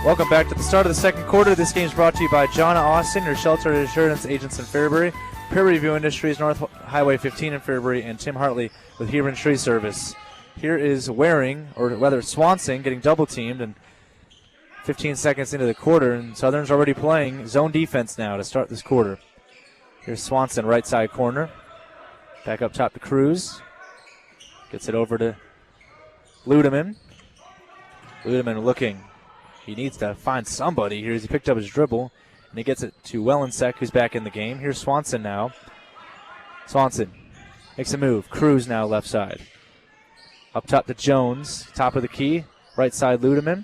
Welcome back to the start of the second quarter. This game is brought to you by John Austin, your shelter insurance agents in Fairbury, Peer Review Industries, North Highway 15 in Fairbury, and Tim Hartley with Hebron Tree Service. Here is Waring, or rather Swanson, getting double-teamed, and 15 seconds into the quarter, and Southern's already playing zone defense now to start this quarter. Here's Swanson, right side corner. Back up top to Cruz. Gets it over to Ludeman. Ludeman looking. He needs to find somebody here as he picked up his dribble, and he gets it to Wellensek, who's back in the game. Here's Swanson now. Swanson makes a move. Cruz now left side. Up top to Jones, top of the key. Right side Ludeman.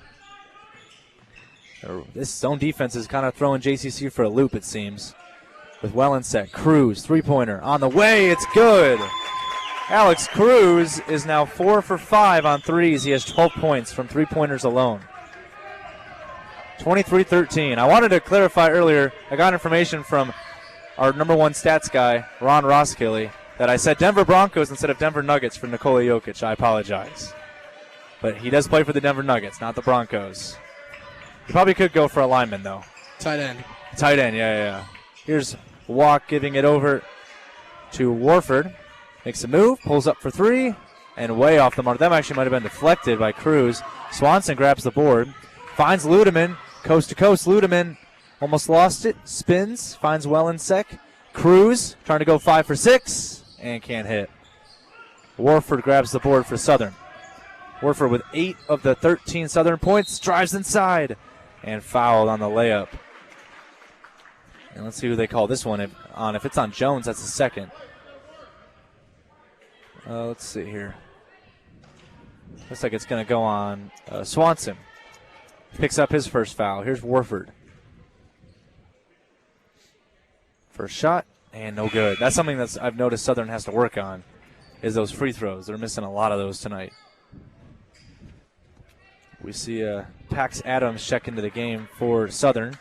This zone defense is kind of throwing JCC for a loop, it seems. With Wellensek. Cruz, three-pointer on the way. It's good. Alex Cruz is now 4 for 5 on threes. He has 12 points from three-pointers alone. 23-13. I wanted to clarify earlier, I got information from our number one stats guy, Ron Roskilly, that I said Denver Broncos instead of Denver Nuggets for Nikola Jokic. I apologize. But he does play for the Denver Nuggets, not the Broncos. He probably could go for a lineman, though. Tight end. Tight end, yeah. Here's Walk giving it over to Warford. Makes a move, pulls up for three, and way off the mark. That actually might have been deflected by Cruz. Swanson grabs the board, finds Ludeman. Coast to coast, Ludeman almost lost it, spins, finds Wellensek. Cruz trying to go 5 for 6 and can't hit. Warford grabs the board for Southern. Warford with 8 of the 13 Southern points, drives inside and fouled on the layup. And let's see who they call this one on. If it's on Jones, that's the second. Let's see here. Looks like it's going to go on Swanson. Picks up his first foul. Here's Warford. First shot, and no good. That's something that I've noticed Southern has to work on, is those free throws. They're missing a lot of those tonight. We see Pax Adams check into the game for Southern.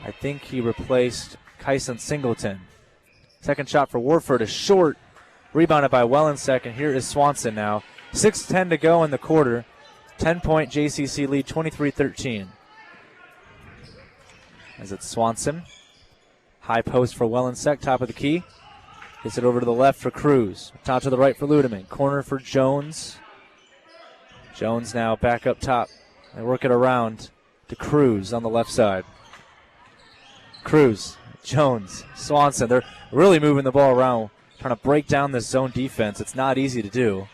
I think he replaced Kyson Singleton. Second shot for Warford is short, rebounded by Wellensek, and here is Swanson now. 6:10 to go in the quarter. 10-point JCC lead, 23-13. As it's Swanson. High post for Wellensek, top of the key. Gets it over to the left for Cruz. Top to the right for Ludeman. Corner for Jones. Jones now back up top. They work it around to Cruz on the left side. Cruz, Jones, Swanson. They're really moving the ball around, trying to break down this zone defense. It's not easy to do.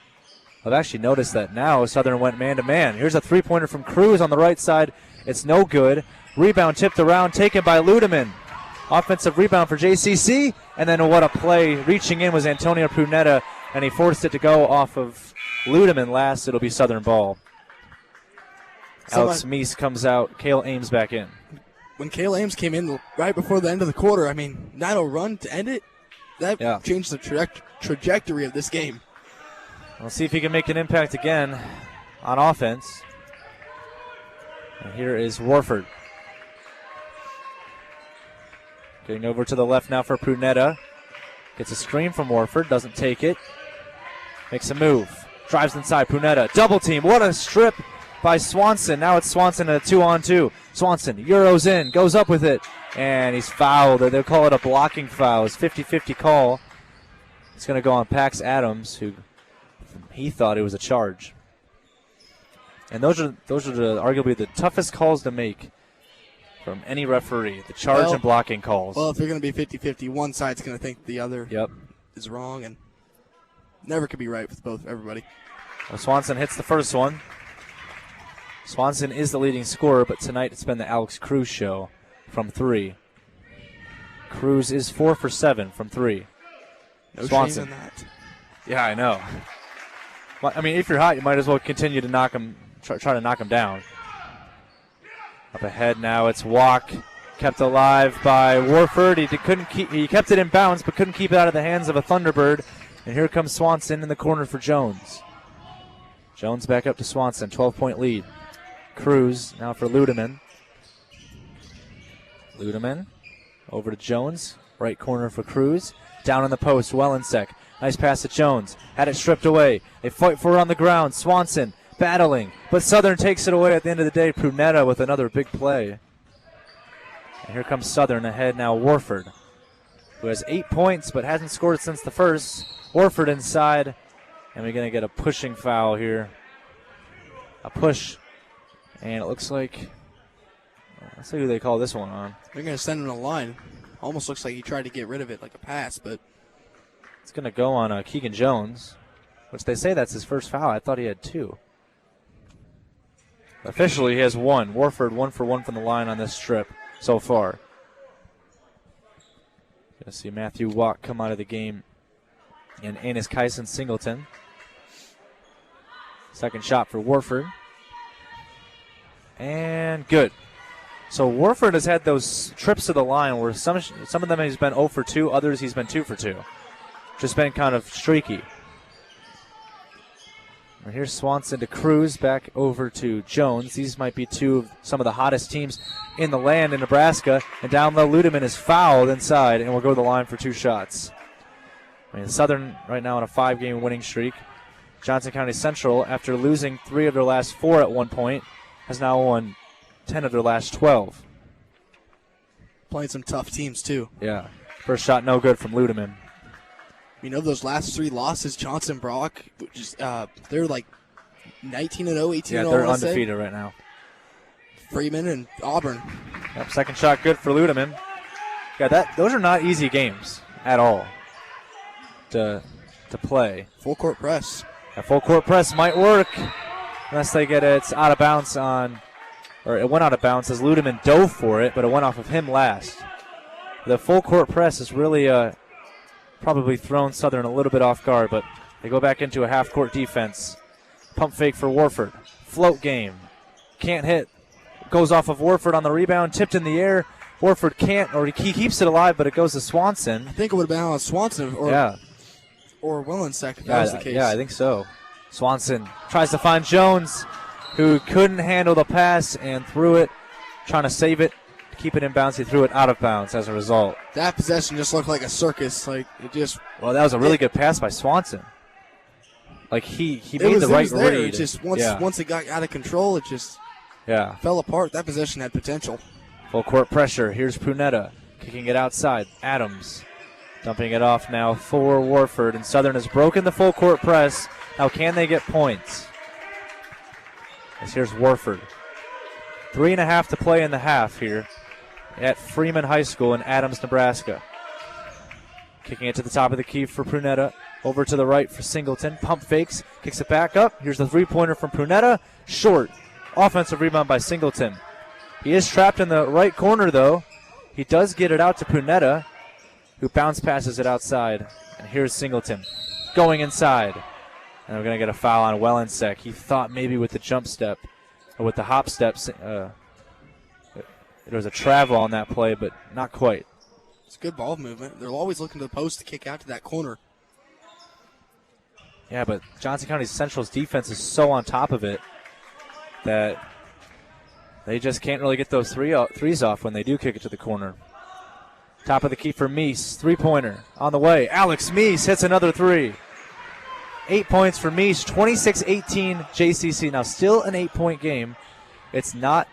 I've actually noticed that now Southern went man-to-man. Here's a three-pointer from Cruz on the right side. It's no good. Rebound tipped around, taken by Ludeman. Offensive rebound for JCC, and then what a play. Reaching in was Antonio Prunetta, and he forced it to go off of Ludeman last. It'll be Southern ball. Alex Meese comes out. Cale Ames back in. When Cale Ames came in right before the end of the quarter, 9-0 run to end it, that changed the trajectory of this game. We'll see if he can make an impact again on offense. And here is Warford. Getting over to the left now for Prunetta. Gets a screen from Warford, doesn't take it. Makes a move. Drives inside, Prunetta. Double team, what a strip by Swanson. Now it's Swanson in a 2-on-2. Swanson, Euros in, goes up with it. And he's fouled. They'll call it a blocking foul. It's 50-50 call. It's going to go on Pax Adams, who he thought it was a charge. And those are arguably the toughest calls to make from any referee, the charge and blocking calls. Well, if they're going to be 50-50, one side's going to think the other is wrong, and never could be right with everybody. Well, Swanson hits the first one. Swanson is the leading scorer, but tonight it's been the Alex Cruz show from 3. Cruz is 4 for 7 from 3. No Swanson. shame in that. Yeah, I know. Well, if you're hot, you might as well continue to knock him, try to knock him down. Up ahead now, it's Walk, kept alive by Warford. He kept it in bounds, but couldn't keep it out of the hands of a Thunderbird. And here comes Swanson in the corner for Jones. Jones back up to Swanson, 12-point lead. Cruz now for Ludeman. Ludeman over to Jones, right corner for Cruz. Down in the post, Wellensek. Nice pass to Jones. Had it stripped away. They fight for it on the ground. Swanson battling. But Southern takes it away at the end of the day. Prunetta with another big play. And here comes Southern ahead now. Warford, who has 8 points but hasn't scored since the first. Warford inside. And we're going to get a pushing foul here. A push. And it looks like, let's see who they call this one on. They're going to send him a line. Almost looks like he tried to get rid of it like a pass, but it's going to go on Keegan Jones, which they say that's his first foul. I thought he had 2. Officially, he has 1. Warford 1 for 1 from the line on this trip so far. Going to see Matthew Watt come out of the game and Anis Kyson Singleton. Second shot for Warford. And good. So Warford has had those trips to the line where some of them he's been 0 for 2, others he's been 2 for 2. Just been kind of streaky. And here's Swanson to Cruz, back over to Jones. These might be some of the hottest teams in the land in Nebraska. And down low, Ludeman is fouled inside and will go to the line for 2 shots. I mean, Southern right now on a 5-game winning streak. Johnson County Central, after losing 3 of their last 4 at one point, has now won 10 of their last 12. Playing some tough teams, too. Yeah. First shot no good from Ludeman. You know, those last 3 losses, Johnson Brock, they're like 19-0, 18-0. Yeah, they're undefeated right now. Freeman and Auburn. Yep, second shot good for Ludeman. Yeah, those are not easy games at all to play. Full court press. A full court press might work unless they get it out of bounds or it went out of bounds as Ludeman dove for it, but it went off of him last. The full court press has really probably thrown Southern a little bit off guard, but they go back into a half-court defense. Pump fake for Warford. Float game. Can't hit. Goes off of Warford on the rebound, tipped in the air. Warford can't, or he keeps it alive, but it goes to Swanson. I think it would have been on Swanson or Willensek if that was the case. Yeah, I think so. Swanson tries to find Jones, who couldn't handle the pass and threw it, trying to save it, keep it in bounds. He threw it out of bounds as a result. That possession just looked like a circus. Like it just. Well, that was a really good pass by Swanson. Like he made the right read. It just once it got out of control, it just fell apart. That possession had potential. Full court pressure. Here's Prunetta kicking it outside. Adams dumping it off now for Warford, and Southern has broken the full court press. Now can they get points? As here's Warford. 3.5 to play in the half here at Freeman High School in Adams, Nebraska. Kicking it to the top of the key for Prunetta. Over to the right for Singleton. Pump fakes. Kicks it back up. Here's the three-pointer from Prunetta. Short. Offensive rebound by Singleton. He is trapped in the right corner, though. He does get it out to Prunetta, who bounce passes it outside. And here's Singleton going inside. And we're going to get a foul on Willensek. He thought maybe with the jump step, or with the hop steps, there was a travel on that play, but not quite. It's good ball movement. They're always looking to the post to kick out to that corner. Yeah, but Johnson County Central's defense is so on top of it that they just can't really get those threes off when they do kick it to the corner. Top of the key for Meese. Three-pointer on the way. Alex Meese hits another 3. 8 points for Meese. 26-18 JCC. Now still an 8-point game. It's not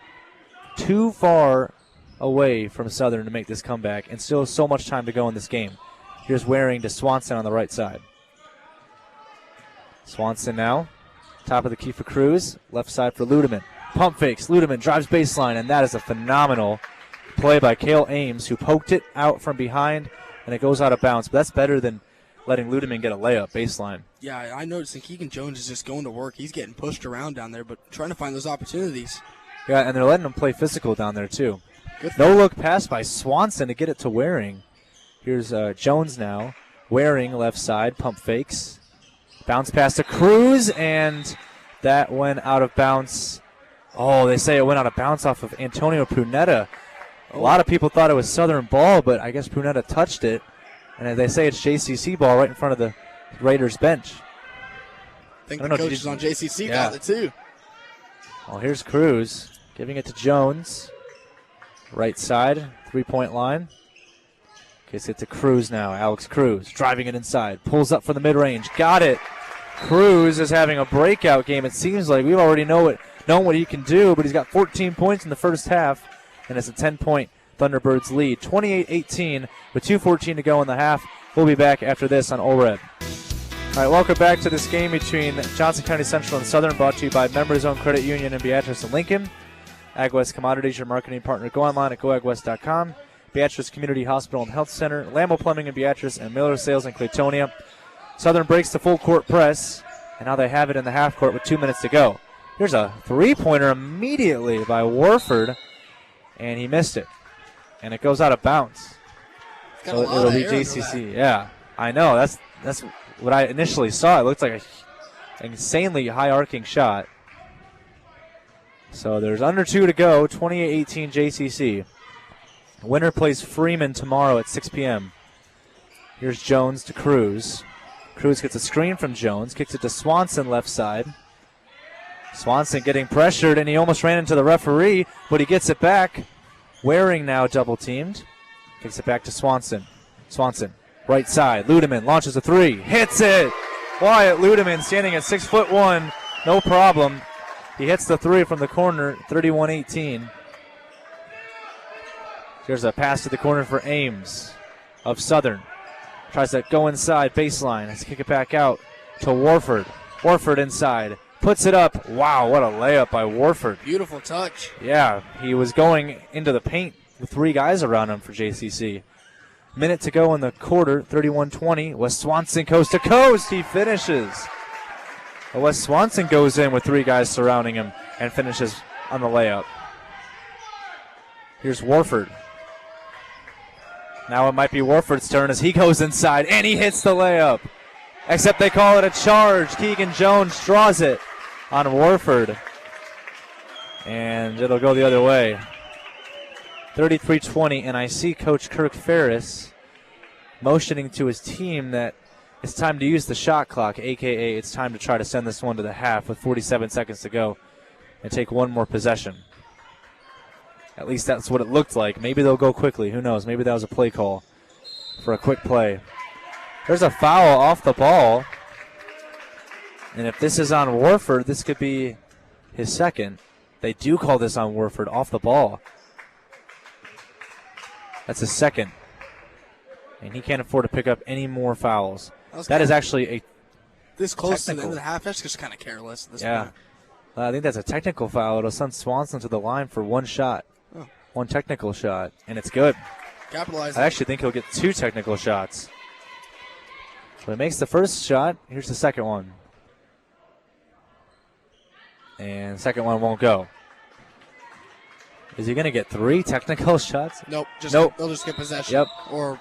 too far away from Southern to make this comeback, and still so much time to go in this game. Here's Waring to Swanson on the right side. Swanson now. Top of the key for Cruz. Left side for Ludeman. Pump fakes. Ludeman drives baseline, and that is a phenomenal play by Cale Ames, who poked it out from behind, and it goes out of bounds. But that's better than letting Ludeman get a layup baseline. Yeah, I noticed that Keegan Jones is just going to work. He's getting pushed around down there, but trying to find those opportunities. Yeah, and they're letting him play physical down there, too. No-look pass by Swanson to get it to Waring. Here's Jones now. Waring left side. Pump fakes. Bounce pass to Cruz, and that went out of bounds. Oh, they say it went out of bounds off of Antonio Prunetta. A lot of people thought it was Southern ball, but I guess Prunetta touched it. And they say it's JCC ball right in front of the Raiders bench. I think the coaches on JCC got it too. Well, here's Cruz giving it to Jones. Right side, three-point line. Gets it to Cruz now. Alex Cruz driving it inside. Pulls up for the mid-range. Got it. Cruz is having a breakout game. It seems like we've already known what he can do, but he's got 14 points in the first half, and it's a 10-point Thunderbirds lead. 28-18 with 2:14 to go in the half. We'll be back after this on All Red. All right, welcome back to this game between Johnson County Central and Southern, brought to you by Members Owned Credit Union in Beatrice and Lincoln. AgWest Commodities, your marketing partner. Go online at goagwest.com. Beatrice Community Hospital and Health Center, Lambo Plumbing in Beatrice, and Miller Sales in Claytonia. Southern breaks the full court press, and now they have it in the half court with 2 minutes to go. Here's a three-pointer immediately by Warford, and he missed it. And it goes out of bounds. So it'll be JCC. Yeah, I know. That's what I initially saw. It looked like an insanely high-arcing shot. So there's under 2 to go, 28-18 JCC. Winner plays Freeman tomorrow at 6 p.m. Here's Jones to Cruz. Cruz gets a screen from Jones, kicks it to Swanson left side. Swanson getting pressured, and he almost ran into the referee, but he gets it back. Waring now double-teamed. Kicks it back to Swanson. Swanson, right side. Ludeman launches a three. Hits it! Wyatt Ludeman standing at 6'1", no problem. He hits the three from the corner, 31-18. Here's a pass to the corner for Ames of Southern. Tries to go inside, baseline. Let's kick it back out to Warford. Warford inside. Puts it up. Wow, what a layup by Warford. Beautiful touch. Yeah, he was going into the paint with three guys around him for JCC. Minute to go in the quarter, 31-20. Wes Swanson coast to coast. He finishes. Wes Swanson goes in with three guys surrounding him and finishes on the layup. Here's Warford. Now it might be Warford's turn as he goes inside, and he hits the layup. Except they call it a charge. Keegan Jones draws it on Warford. And it'll go the other way. 33-20, and I see Coach Kirk Ferris motioning to his team that it's time to use the shot clock, a.k.a. it's time to try to send this one to the half with 47 seconds to go and take one more possession. At least that's what it looked like. Maybe they'll go quickly. Who knows? Maybe that was a play call for a quick play. There's a foul off the ball. And if this is on Warford, this could be his second. They do call this on Warford off the ball. That's his second. And he can't afford to pick up any more fouls. That is actually a this close to the end of the half. That's just kind of careless at this point. I think that's a technical foul. It'll send Swanson to the line for one shot. Oh. One technical shot, and it's good. Capitalize. I actually think he'll get two technical shots. So he makes the first shot. Here's the second one. And the second one won't go. Is he going to get three technical shots? Nope. They'll just get possession. Yep. Or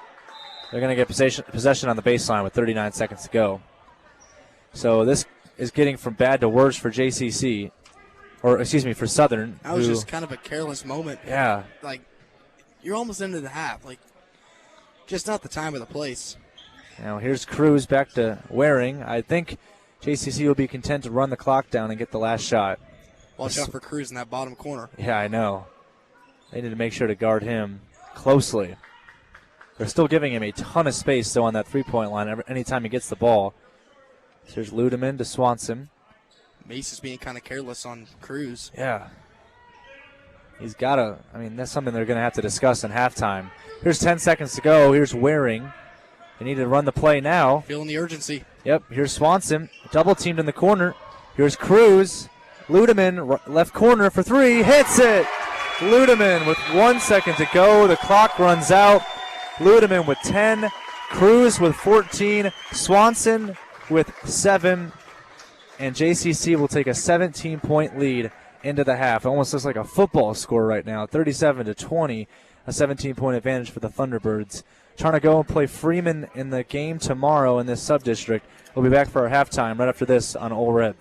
they're going to get possession on the baseline with 39 seconds to go. So this is getting from bad to worse for JCC. Or, excuse me, for Southern. That was just kind of a careless moment. Yeah. Like, you're almost into the half. Like, just not the time or the place. Now here's Cruz back to Waring. I think JCC will be content to run the clock down and get the last shot. Watch out for Cruz in that bottom corner. Yeah, I know. They need to make sure to guard him closely. They're still giving him a ton of space, though, on that three-point line anytime he gets the ball. So here's Ludeman to Swanson. Mace is being kind of careless on Cruz. Yeah. He's got to, that's something they're going to have to discuss in halftime. Here's 10 seconds to go. Here's Waring. They need to run the play now. Feeling the urgency. Yep, here's Swanson. Double-teamed in the corner. Here's Cruz. Ludeman, left corner for three. Hits it! Ludeman with 1 second to go. The clock runs out. Ludeman with 10. Cruz with 14. Swanson with 7. And JCC will take a 17-point lead into the half. It almost looks like a football score right now, 37-20, a 17-point advantage for the Thunderbirds. Trying to go and play Freeman in the game tomorrow in this sub-district. We'll be back for our halftime right after this on All Red.